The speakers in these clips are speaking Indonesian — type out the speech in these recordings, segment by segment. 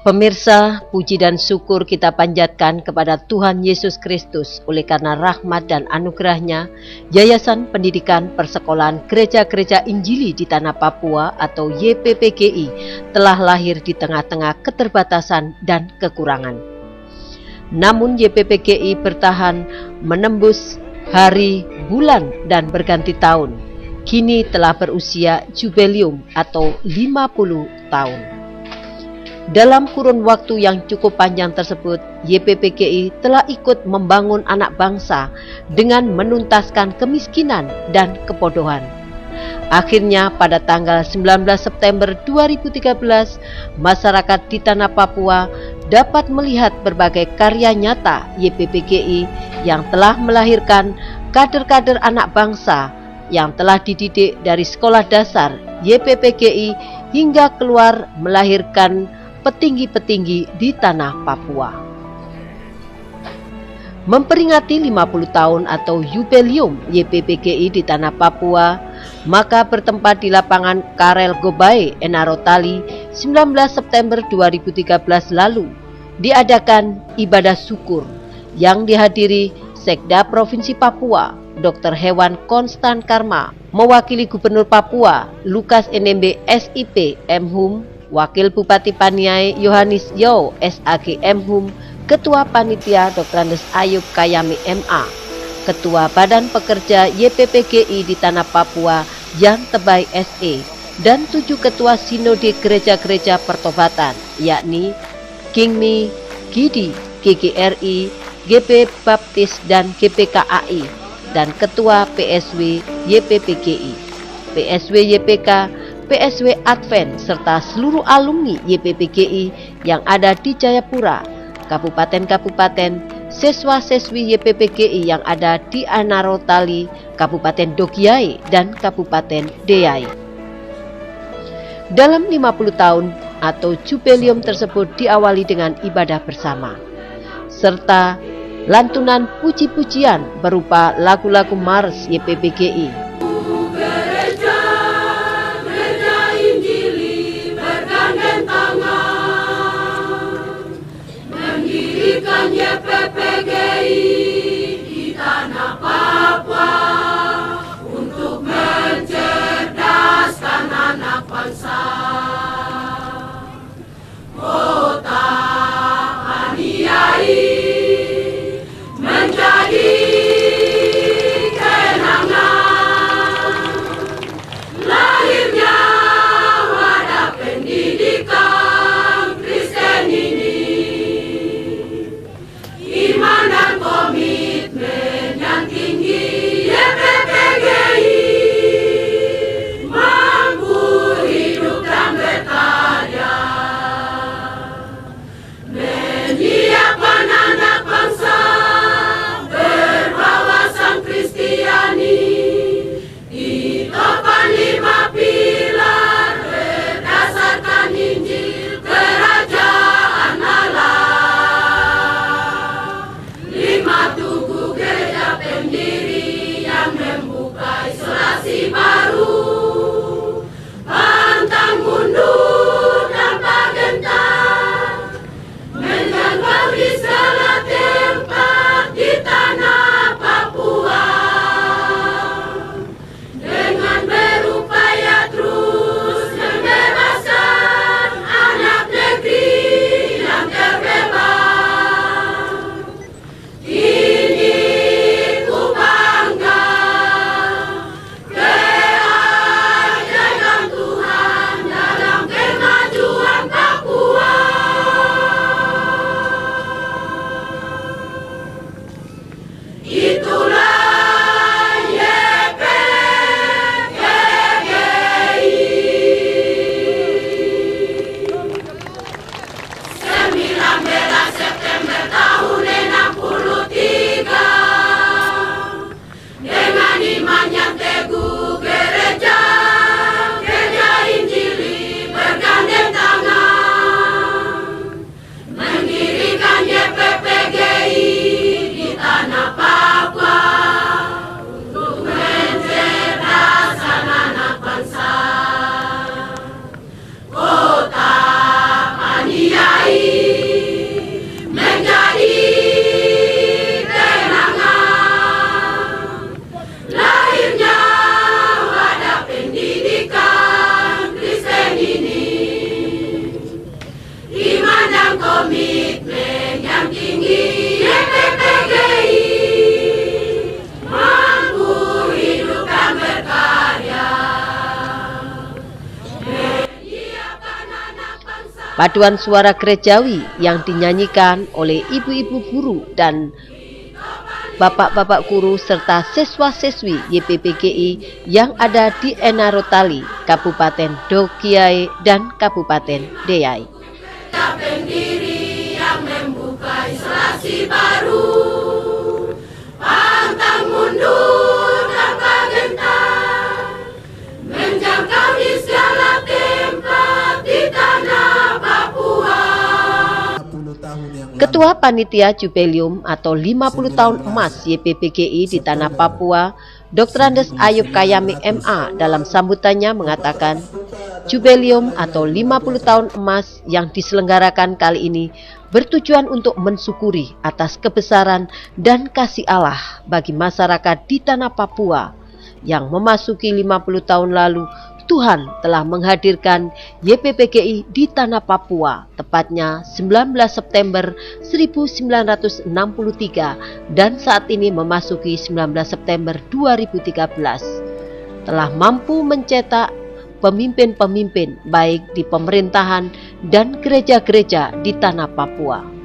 Pemirsa, puji dan syukur kita panjatkan kepada Tuhan Yesus Kristus oleh karena rahmat dan anugerahnya, Yayasan Pendidikan Persekolahan Gereja-Gereja Injili di Tanah Papua atau YPPGI telah lahir di tengah-tengah keterbatasan dan kekurangan. Namun YPPGI bertahan menembus hari, bulan, dan berganti tahun. Kini telah berusia jubileum atau 50 tahun. Dalam kurun waktu yang cukup panjang tersebut, YPPGI telah ikut membangun anak bangsa dengan menuntaskan kemiskinan dan kebodohan. Akhirnya pada tanggal 19 September 2013, masyarakat di Tanah Papua dapat melihat berbagai karya nyata YPPGI yang telah melahirkan kader-kader anak bangsa yang telah dididik dari sekolah dasar YPPGI hingga keluar melahirkan petinggi-petinggi di Tanah Papua. Memperingati 50 tahun atau jubileum YPPGI di Tanah Papua, maka bertempat di lapangan Karel Gobae, Enarotali, 19 September 2013 lalu, diadakan ibadah syukur yang dihadiri Sekda Provinsi Papua, Dr. Hewan Konstan Karma, mewakili Gubernur Papua, Lukas NMB SIP MHum, Wakil Bupati Paniai Yohanes Yo SAG MHum, Ketua Panitia Dr. Andes Ayub Kayami MA, Ketua Badan Pekerja YPPGI di Tanah Papua Jan Tebay SE, dan 7 Ketua Sinode Gereja-Gereja Pertobatan, yakni Kingmi, Gidi, GGRI, GP Baptis dan GPKAI, dan Ketua PSW YPPGI, PSW YPK, PSW Advent, serta seluruh alumni YPPGI yang ada di Jayapura, kabupaten-kabupaten, siswa-siswi YPPGI yang ada di Enarotali, Kabupaten Dogiai, dan Kabupaten Deai. Dalam 50 tahun atau jubileum tersebut diawali dengan ibadah bersama, serta lantunan puji-pujian berupa lagu-lagu Mars YPPGI. YPPGI di Tanah Papua untuk mencerdaskan anak bangsa. Kota Paniai menjadi kenangan dengan komitmen yang tinggi, YPPGI mampu hidup dan berkarya. Paduan suara gerejawi yang dinyanyikan oleh ibu-ibu guru dan bapak-bapak guru serta siswa-siswi YPPGI yang ada di Enarotali, Kabupaten Dogiai dan Kabupaten Deyai. Pendiri yang membuka isolasi baru, pantang mundur tanpa gentar, menjangkau di segala tempat di tanah Papua. Ketua Panitia Jubileum atau 50 tahun emas YPPGI di Tanah Papua, Dr. Andes Ayub Kayami MA dalam sambutannya mengatakan, Jubileum atau 50 tahun emas yang diselenggarakan kali ini bertujuan untuk mensyukuri atas kebesaran dan kasih Allah bagi masyarakat di Tanah Papua yang memasuki 50 tahun lalu. Tuhan telah menghadirkan YPPGI di Tanah Papua, tepatnya 19 September 1963 dan saat ini memasuki 19 September 2013. Telah mampu mencetak pemimpin-pemimpin baik di pemerintahan dan gereja-gereja di Tanah Papua.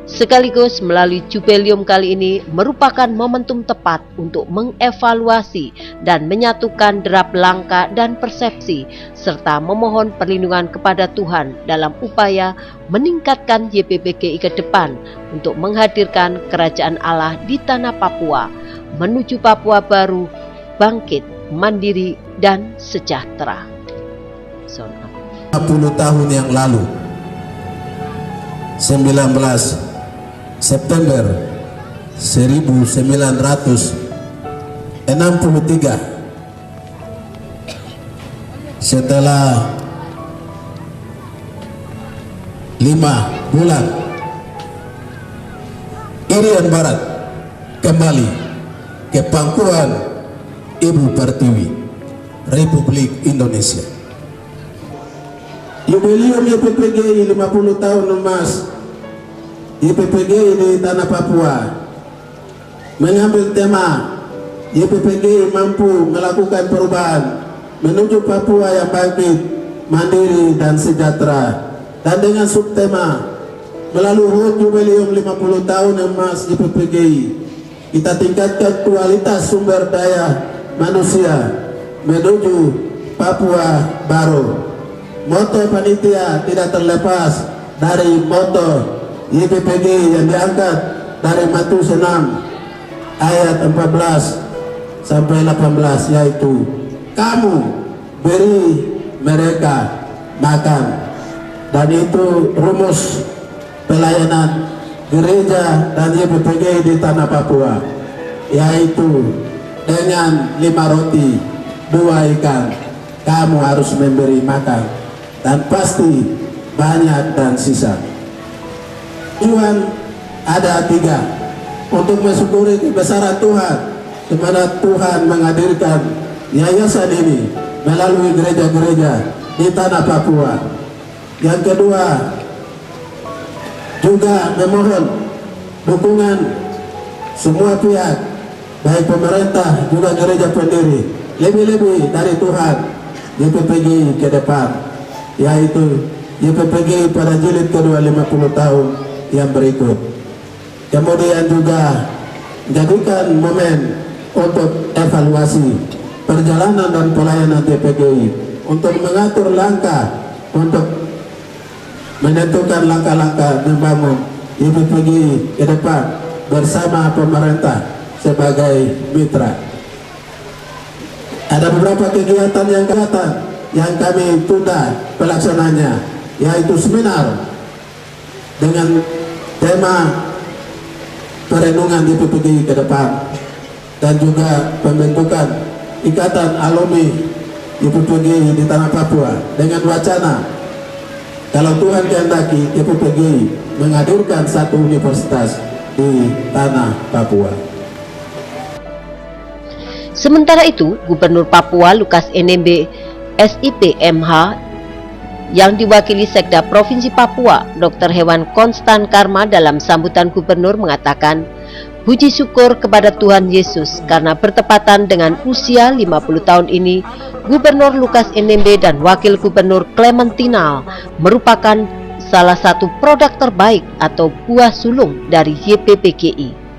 Sekaligus melalui Jubileum kali ini merupakan momentum tepat untuk mengevaluasi dan menyatukan derap langkah dan persepsi serta memohon perlindungan kepada Tuhan dalam upaya meningkatkan YPPGI ke depan untuk menghadirkan kerajaan Allah di Tanah Papua menuju Papua baru, bangkit, mandiri, dan sejahtera. 50 tahun yang lalu, 19 September 1963, setelah 5 bulan Irian Barat kembali ke pangkuan Ibu Pertiwi, Republik Indonesia. Jubileum YPPGI 50 tahun emas YPPGI di Tanah Papua mengambil tema YPPGI mampu melakukan perubahan menuju Papua yang bangkit, mandiri, dan sejahtera, dan dengan subtema melalui HUT Jubileum 50 tahun emas YPPGI kita tingkatkan kualitas sumber daya manusia menuju Papua baru. Moto panitia tidak terlepas dari moto YPPGI yang diangkat dari Matius 6 ayat 14 sampai 18, yaitu kamu beri mereka makan. Dan itu rumus pelayanan gereja dan YPPGI di Tanah Papua, yaitu dengan 5 roti 2 ikan kamu harus memberi makan, dan pasti banyak dan sisa. Tujuan ada 3, untuk mensyukuri kebesaran Tuhan, di mana Tuhan menghadirkan yayasan ini melalui gereja-gereja di Tanah Papua. Yang kedua, juga memohon dukungan semua pihak, baik pemerintah juga gereja pendiri, lebih-lebih dari Tuhan YPPGI ke depan, yaitu YPPGI pada jilid kedua 50 tahun yang berikut. Kemudian juga jadikan momen untuk evaluasi perjalanan dan pelayanan YPPGI, untuk mengatur langkah, untuk menentukan langkah-langkah membangun YPPGI ke depan bersama pemerintah sebagai mitra. Ada beberapa kegiatan yang kami tunda pelaksananya, yaitu seminar dengan tema perenungan YPPGI ke depan, dan juga pembentukan ikatan alumni YPPGI di Tanah Papua dengan wacana kalau Tuhan kehendaki YPPGI menghadirkan satu universitas di Tanah Papua. Sementara itu, Gubernur Papua Lukas NMB SIP MH yang diwakili Sekda Provinsi Papua, Dr. Hewan Konstan Karma dalam sambutan Gubernur mengatakan, puji syukur kepada Tuhan Yesus karena bertepatan dengan usia 50 tahun ini, Gubernur Lukas NMB dan Wakil Gubernur Clementinal merupakan salah satu produk terbaik atau buah sulung dari YPPKI.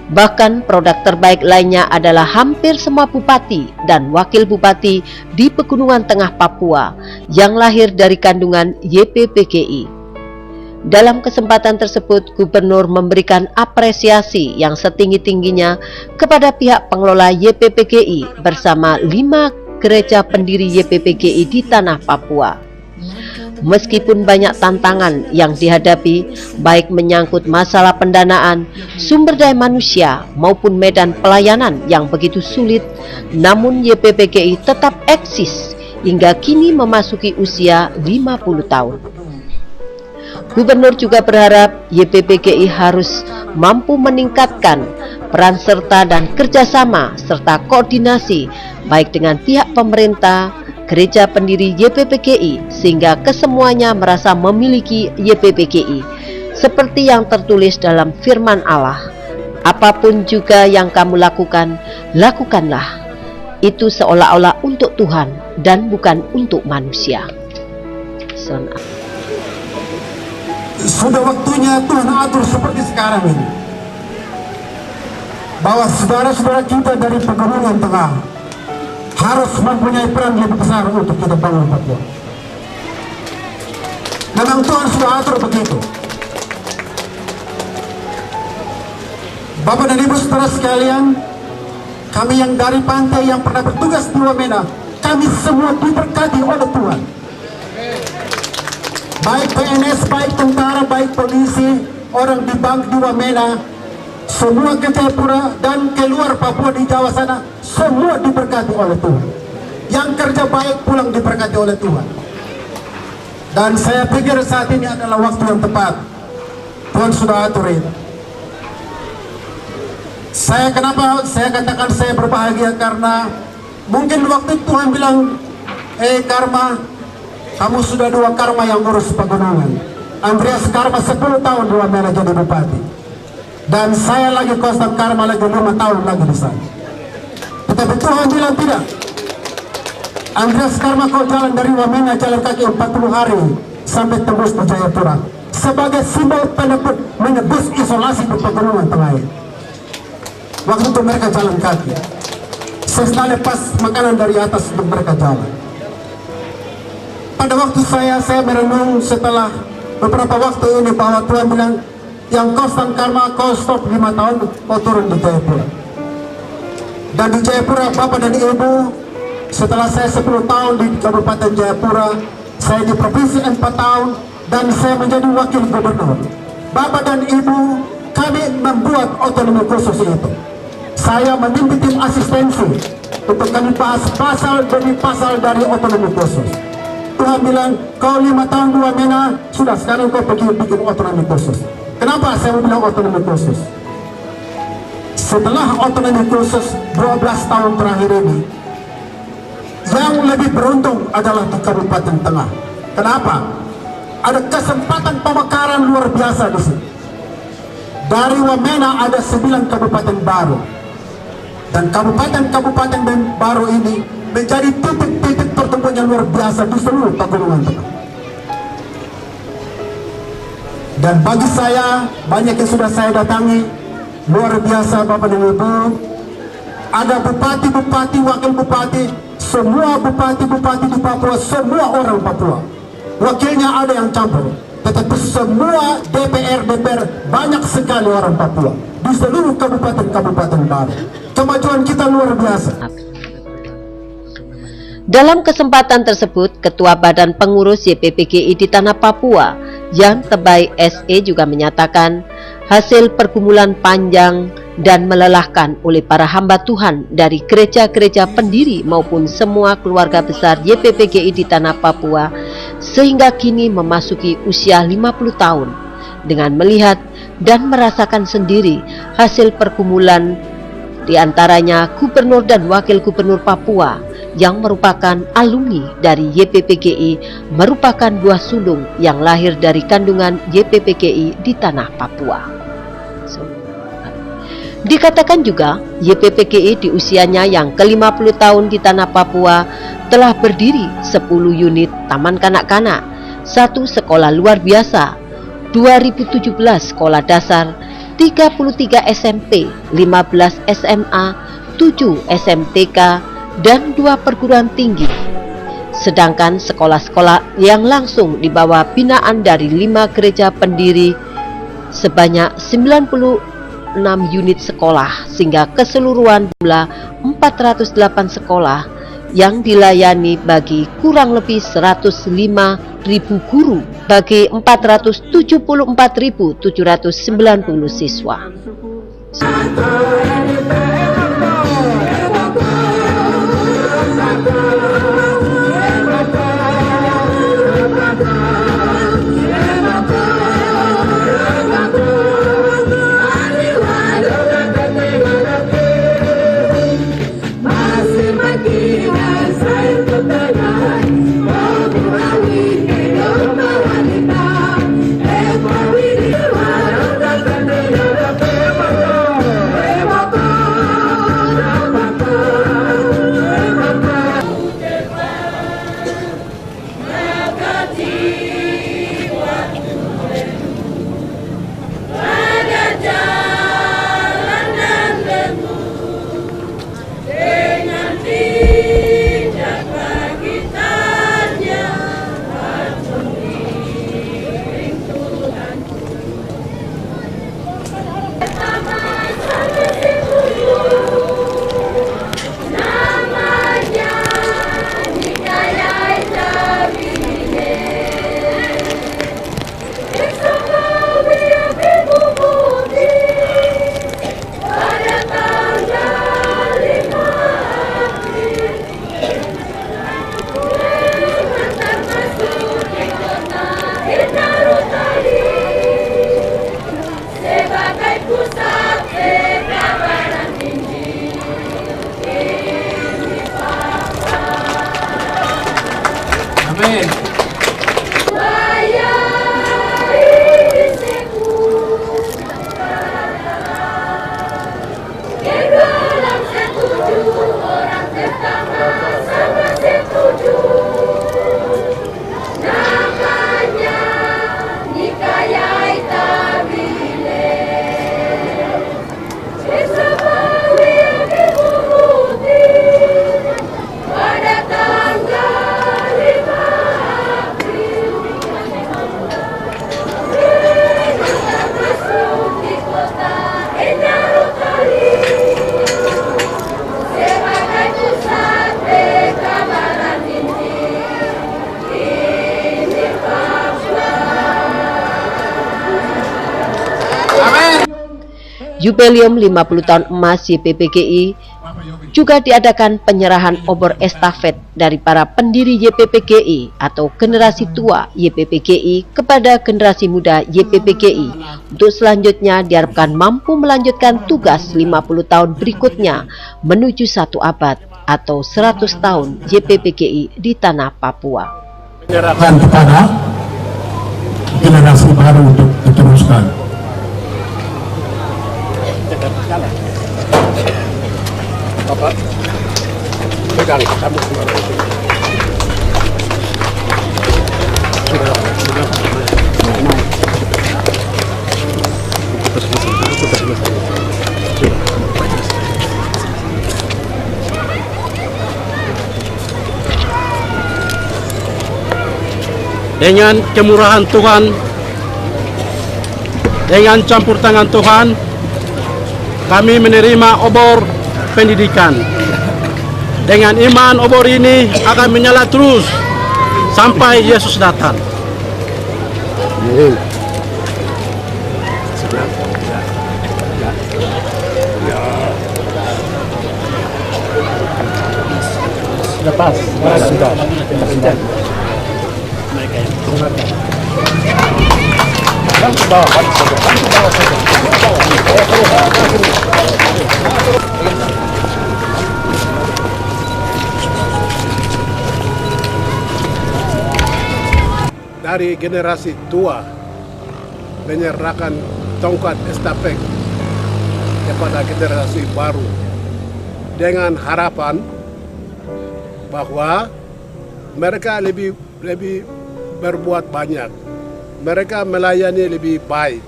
Bahkan produk terbaik lainnya adalah hampir semua bupati dan wakil bupati di Pegunungan Tengah Papua yang lahir dari kandungan YPPKI. Dalam kesempatan tersebut, Gubernur memberikan apresiasi yang setinggi-tingginya kepada pihak pengelola YPPKI bersama 5 gereja pendiri YPPKI di tanah Papua. Meskipun banyak tantangan yang dihadapi, baik menyangkut masalah pendanaan, sumber daya manusia, maupun medan pelayanan yang begitu sulit, namun YPPKI tetap eksis hingga kini memasuki usia 50 tahun. Gubernur juga berharap YPPKI harus mampu meningkatkan peran serta dan kerjasama serta koordinasi baik dengan pihak pemerintah, gereja pendiri YPPKI sehingga kesemuanya merasa memiliki YPPKI seperti yang tertulis dalam firman Allah. Apapun juga yang kamu lakukan, lakukanlah. Itu seolah-olah untuk Tuhan dan bukan untuk manusia. Sudah waktunya Tuhan atur seperti sekarang ini, bahwa saudara-saudara kita dari Pegunungan Tengah harus mempunyai peran lebih besar untuk kita bangun Papua. Memang Tuhan sudah atur begitu. Bapak dan Ibu saudara sekalian, kami yang dari pantai yang pernah bertugas di Wamena, kami semua diberkati oleh Tuhan. Baik PNS, baik tentara, baik polisi, orang di bank di Wamena, semua ke Jayapura dan keluar Papua di Jawa sana, semua diberkati oleh Tuhan. Yang kerja baik pulang diberkati oleh Tuhan. Dan saya pikir saat ini adalah waktu yang tepat. Tuhan sudah atur itu. Kenapa saya katakan saya berbahagia, karena mungkin waktu Tuhan bilang, Karma, kamu sudah 2 Karma yang ngurus pegunungan. Andreas Karma 10 tahun di Wamena jadi bupati. Dan saya lagi Konstan Karma lagi 5 tahun lagi di sana. Tetapi Tuhan bilang tidak. Andreas Karma kau jalan dari Wamena jalan kaki 40 hari sampai tembus di Jayapura sebagai simbol menebus isolasi di Pegunungan Tengah. Waktu itu mereka jalan kaki. Saya lepas makanan dari atas untuk mereka jalan. Pada waktu saya merenung setelah beberapa waktu ini bahwa Tuhan bilang, yang Konstan Karma kau stop 5 tahun, kau turun di Jayapura. Dan di Jayapura Bapak dan Ibu, setelah saya 10 tahun di Kabupaten Jayapura, saya di Provinsi 4 tahun, dan saya menjadi Wakil Gubernur. Bapak dan Ibu, kami membuat otonomi khusus itu. Saya memimpin tim asistensi untuk kami bahas pasal demi pasal dari otonomi khusus. Tuhan bilang, kau 5 tahun di Wamena, sudah sekarang kau pergi bikin otonomi khusus. Kenapa saya bilang otonomi khusus? Setelah otonomi khusus 12 tahun terakhir ini, yang lebih beruntung adalah di Kabupaten Tengah. Kenapa? Ada kesempatan pemekaran luar biasa di sini. Dari Wamena ada 9 kabupaten baru. Dan kabupaten-kabupaten baru ini menjadi titik-titik pertemuan yang luar biasa di seluruh Pegunungan Tengah. Dan bagi saya, banyak yang sudah saya datangi, luar biasa Bapak dan Ibu. Ada bupati-bupati, wakil bupati, semua bupati-bupati di Papua, semua orang Papua. Wakilnya ada yang campur, tetapi semua DPR banyak sekali orang Papua di seluruh kabupaten-kabupaten baru. Kemajuan kita luar biasa. Dalam kesempatan tersebut, Ketua Badan Pengurus YPPKI di Tanah Papua, Jan Tebai SE juga menyatakan hasil pergumulan panjang dan melelahkan oleh para hamba Tuhan dari gereja-gereja pendiri maupun semua keluarga besar YPPKI di Tanah Papua sehingga kini memasuki usia 50 tahun dengan melihat dan merasakan sendiri hasil pergumulan, di antaranya Gubernur dan Wakil Gubernur Papua yang merupakan alumni dari YPPGI merupakan buah sulung yang lahir dari kandungan YPPGI di tanah Papua. Dikatakan juga YPPGI di usianya yang ke-50 tahun di tanah Papua telah berdiri 10 unit taman kanak-kanak, 1 sekolah luar biasa, 2017 sekolah dasar, 33 SMP, 15 SMA, 7 SMTK, dan 2 perguruan tinggi. Sedangkan sekolah-sekolah yang langsung di bawah binaan dari 5 gereja pendiri sebanyak 96 unit sekolah, sehingga keseluruhan jumlah 408 sekolah yang dilayani bagi kurang lebih 105.000 guru bagi 474.790 siswa. Jubileum 50 tahun emas YPPGI juga diadakan penyerahan obor estafet dari para pendiri YPPGI atau generasi tua YPPGI kepada generasi muda YPPGI untuk selanjutnya diharapkan mampu melanjutkan tugas 50 tahun berikutnya menuju 1 abad atau 100 tahun YPPGI di tanah Papua. Menyerahkan kepada generasi baru untuk diteruskan. Bapak, sekali kamu dengan kemurahan Tuhan, dengan campur tangan Tuhan, kami menerima obor pendidikan. Dengan iman obor ini akan menyala terus sampai Yesus datang. Lepas, sudah. dari generasi tua menyerahkan tongkat estafet kepada generasi baru dengan harapan bahwa mereka lebih berbuat banyak, mereka melayani lebih baik,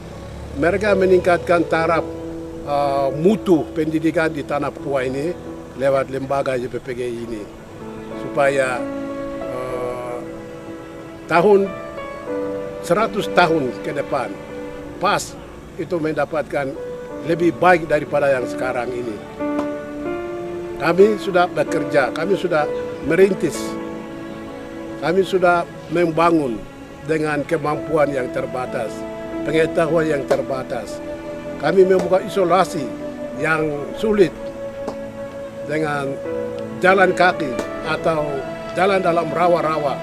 mereka meningkatkan taraf mutu pendidikan di Tanah Papua ini lewat lembaga YPPGI ini, supaya tahun 100 tahun ke depan pas itu mendapatkan lebih baik daripada yang sekarang ini. Kami sudah bekerja, kami sudah merintis, kami sudah membangun dengan kemampuan yang terbatas, pengetahuan yang terbatas. Kami membuka isolasi yang sulit dengan jalan kaki atau jalan dalam rawa-rawa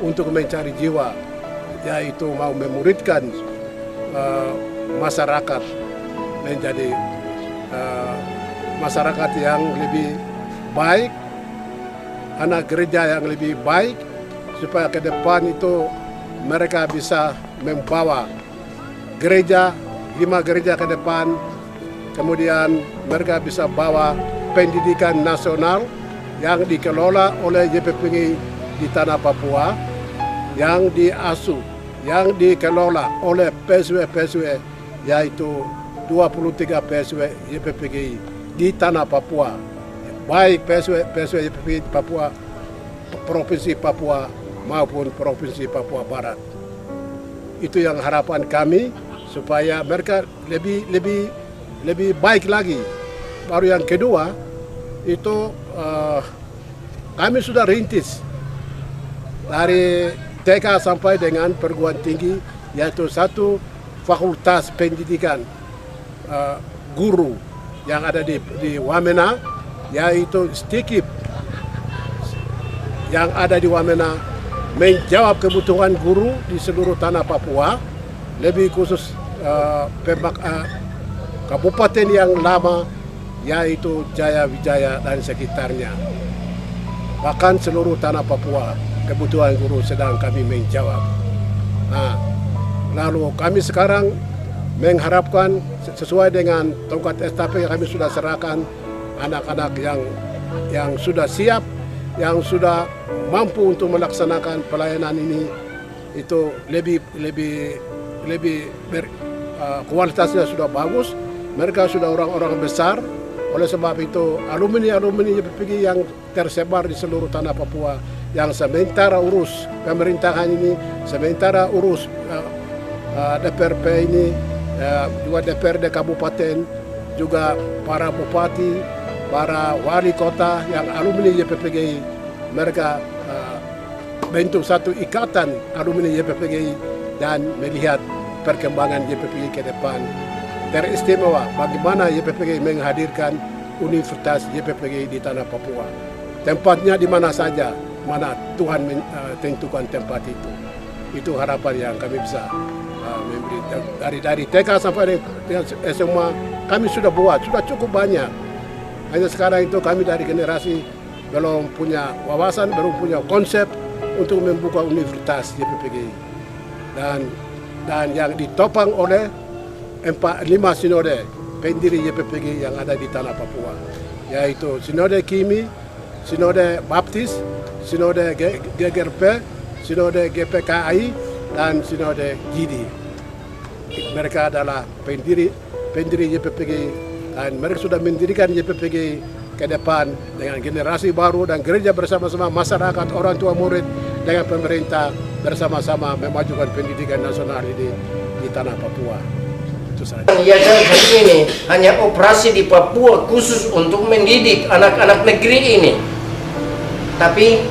untuk mencari jiwa, yaitu mau memuridkan masyarakat menjadi masyarakat yang lebih baik, anak gereja yang lebih baik, supaya ke depan itu mereka bisa membawa gereja, 5 gereja ke depan, kemudian mereka bisa bawa pendidikan nasional yang dikelola oleh YPPGI di Tanah Papua, yang diasuh, yang dikelola oleh PSW-PSW, yaitu 23 PSW YPPGI di Tanah Papua, baik PSW YPPGI Papua, Provinsi Papua maupun Provinsi Papua Barat. Itu yang harapan kami, supaya mereka lebih baik lagi. Baru yang kedua itu kami sudah rintis dari TK sampai dengan perguruan tinggi, yaitu satu fakultas pendidikan guru yang ada di Wamena, yaitu STIKIP yang ada di Wamena, menjawab kebutuhan guru di seluruh Tanah Papua, lebih khusus kabupaten yang lama, yaitu Jaya Wijaya dan sekitarnya. Bahkan seluruh Tanah Papua, kebutuhan guru sedang kami menjawab. Nah, lalu kami sekarang mengharapkan sesuai dengan tongkat estafet yang kami sudah serahkan, anak-anak yang sudah siap, yang sudah mampu untuk melaksanakan pelayanan ini, itu kualitasnya sudah bagus. Mereka sudah orang-orang besar. Oleh sebab itu alumni YPPGI yang tersebar di seluruh Tanah Papua, yang sementara urus pemerintahan ini, sementara urus DPRP ini, juga DPRD kabupaten, juga para bupati, para wali kota yang alumni YPPGI, mereka bentuk satu ikatan alumni YPPGI dan melihat perkembangan YPPGI ke depan. Teristimewa bagaimana YPPGI menghadirkan Universitas YPPGI di Tanah Papua. Tempatnya di mana saja, mana Tuhan tentukan tempat itu. Itu harapan yang kami bisa memberi. Dari TK sampai dengan SMA kami sudah buat, sudah cukup banyak. Hanya sekarang itu kami dari generasi belum punya wawasan, belum punya konsep untuk membuka Universitas YPPGI. Dan yang ditopang oleh 5 sinode pendiri YPPGI yang ada di Tanah Papua, yaitu Sinode Kimi, Sinode Baptis, Sinode GGRP, Sinode GPKI, dan Sinode GIDI. Mereka adalah pendiri YPPGI, dan mereka sudah mendirikan YPPGI ke depan dengan generasi baru dan gereja bersama-sama, masyarakat, orang tua murid dengan pemerintah bersama-sama memajukan pendidikan nasional ini di Tanah Papua. Yayasan ini hanya operasi di Papua khusus untuk mendidik anak-anak negeri ini, tapi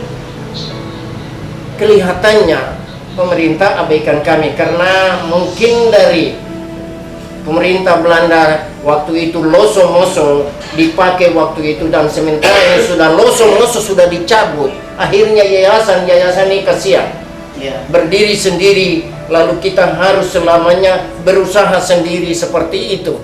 kelihatannya pemerintah abaikan kami, karena mungkin dari pemerintah Belanda waktu itu loso-moso dipakai waktu itu, dan sementara yang sudah loso-moso sudah dicabut, akhirnya yayasan ini kasihan berdiri sendiri, lalu kita harus selamanya berusaha sendiri seperti itu.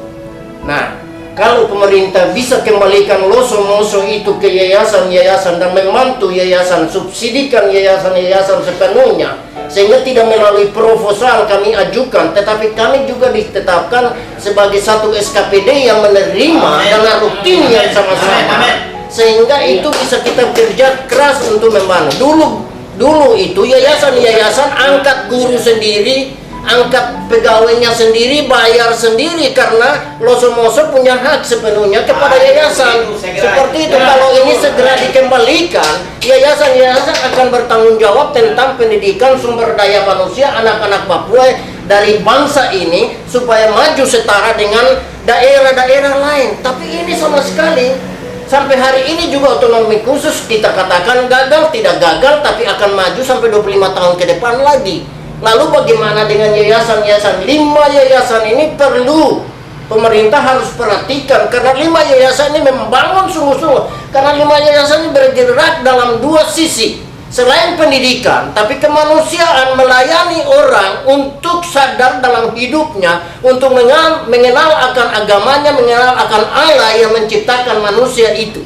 Nah, kalau pemerintah bisa kembalikan loso-moso itu ke yayasan-yayasan dan membantu yayasan, subsidikan yayasan-yayasan sepenuhnya, sehingga tidak melalui proposal kami ajukan, tetapi kami juga ditetapkan sebagai satu SKPD yang menerima dana rutin yang sama-sama, sehingga itu bisa kita kerja keras untuk membantu. Dulu itu yayasan-yayasan angkat guru sendiri, angkat pegawainya sendiri, bayar sendiri, karena loso-moso punya hak sepenuhnya kepada yayasan. Seperti itu. Kalau ini segera dikembalikan, yayasan-yayasan akan bertanggung jawab tentang pendidikan sumber daya manusia anak-anak Papua dari bangsa ini supaya maju setara dengan daerah-daerah lain. Tapi ini sama sekali sampai hari ini juga otonomi khusus kita katakan gagal, tidak gagal, tapi akan maju sampai 25 tahun ke depan lagi. Lalu bagaimana dengan yayasan-yayasan? 5 yayasan ini perlu pemerintah harus perhatikan, karena 5 yayasan ini membangun sungguh-sungguh. Karena 5 yayasan ini bergerak dalam 2 sisi. Selain pendidikan, tapi kemanusiaan, melayani orang untuk sadar dalam hidupnya, untuk mengenal akan agamanya, mengenal akan Allah yang menciptakan manusia itu.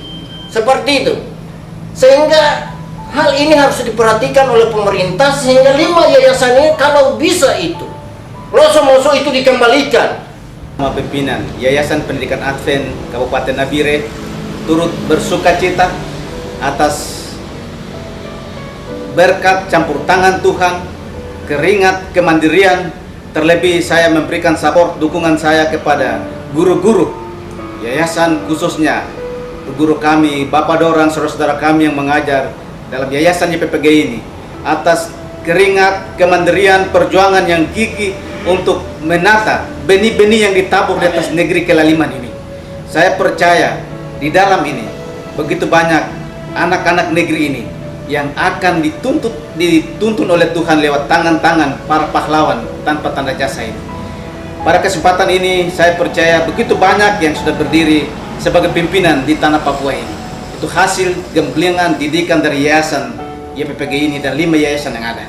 Seperti itu. Sehingga hal ini harus diperhatikan oleh pemerintah, sehingga 5 yayasan ini kalau bisa itu loso-moso itu dikembalikan. Sama pimpinan Yayasan Pendidikan Advent Kabupaten Nabire turut bersukacita atas berkat campur tangan Tuhan, keringat, kemandirian, terlebih saya memberikan support, dukungan saya kepada guru-guru yayasan, khususnya guru kami, Bapak Dorang, saudara-saudara kami yang mengajar dalam yayasan YPPG ini, atas keringat, kemandirian, perjuangan yang gigih untuk menata benih-benih yang ditabur di atas negeri Kelaliman ini. Saya percaya di dalam ini begitu banyak anak-anak negeri ini yang akan dituntun oleh Tuhan lewat tangan-tangan para pahlawan tanpa tanda jasa ini. Pada kesempatan ini saya percaya begitu banyak yang sudah berdiri sebagai pimpinan di tanah Papua ini. Itu hasil gemblengan didikan dari yayasan YPPG ini dan 5 yayasan yang ada.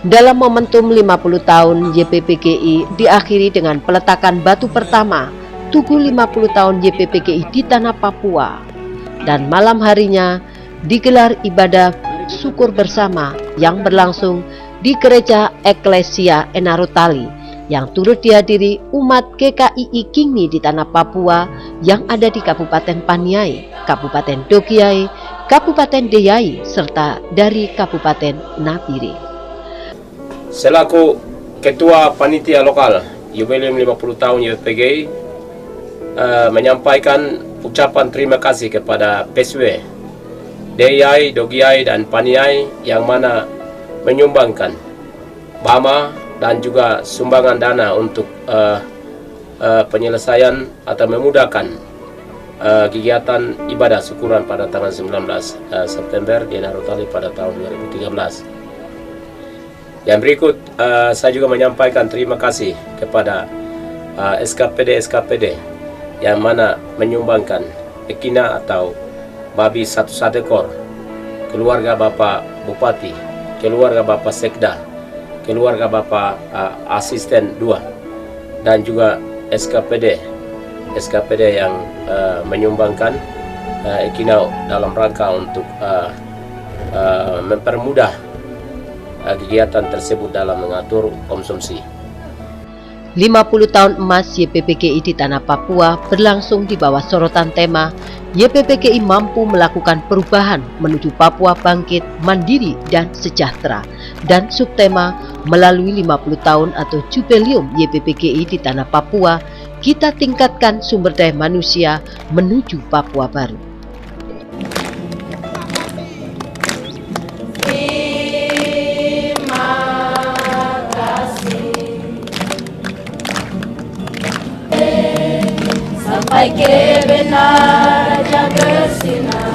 Dalam momentum 50 tahun YPPGI diakhiri dengan peletakan batu pertama Tugu 50 tahun YPPGI di tanah Papua, dan malam harinya digelar ibadah syukur bersama yang berlangsung di Gereja Eklesia Enarotali yang turut dihadiri umat GKII Kingmi di tanah Papua yang ada di Kabupaten Paniai, Kabupaten Dogiai, Kabupaten Deyai, serta dari Kabupaten Nabire. Selaku Ketua Panitia Lokal Jubileum 50 tahun YPPGI menyampaikan ucapan terima kasih kepada PSW Deyai, Dogiai, dan Paniai yang mana menyumbangkan BAMA dan juga sumbangan dana untuk penyelesaian atau memudahkan kegiatan ibadah syukuran pada tanggal 19 September di Enarotali pada tahun 2013. Yang berikut saya juga menyampaikan terima kasih kepada SKPD yang mana menyumbangkan ekina atau babi 1 ekor, keluarga Bapak Bupati, keluarga Bapak Sekda, keluarga Bapak Asisten 2, dan juga SKPD yang menyumbangkan ekina dalam rangka untuk mempermudah kegiatan tersebut dalam mengatur konsumsi. 50 tahun emas YPPGI di tanah Papua berlangsung di bawah sorotan tema YPPGI mampu melakukan perubahan menuju Papua bangkit, mandiri, dan sejahtera, dan subtema melalui 50 tahun atau jubileum YPPGI di tanah Papua, kita tingkatkan sumber daya manusia menuju Papua baru. Sampai kebenarnya bersinar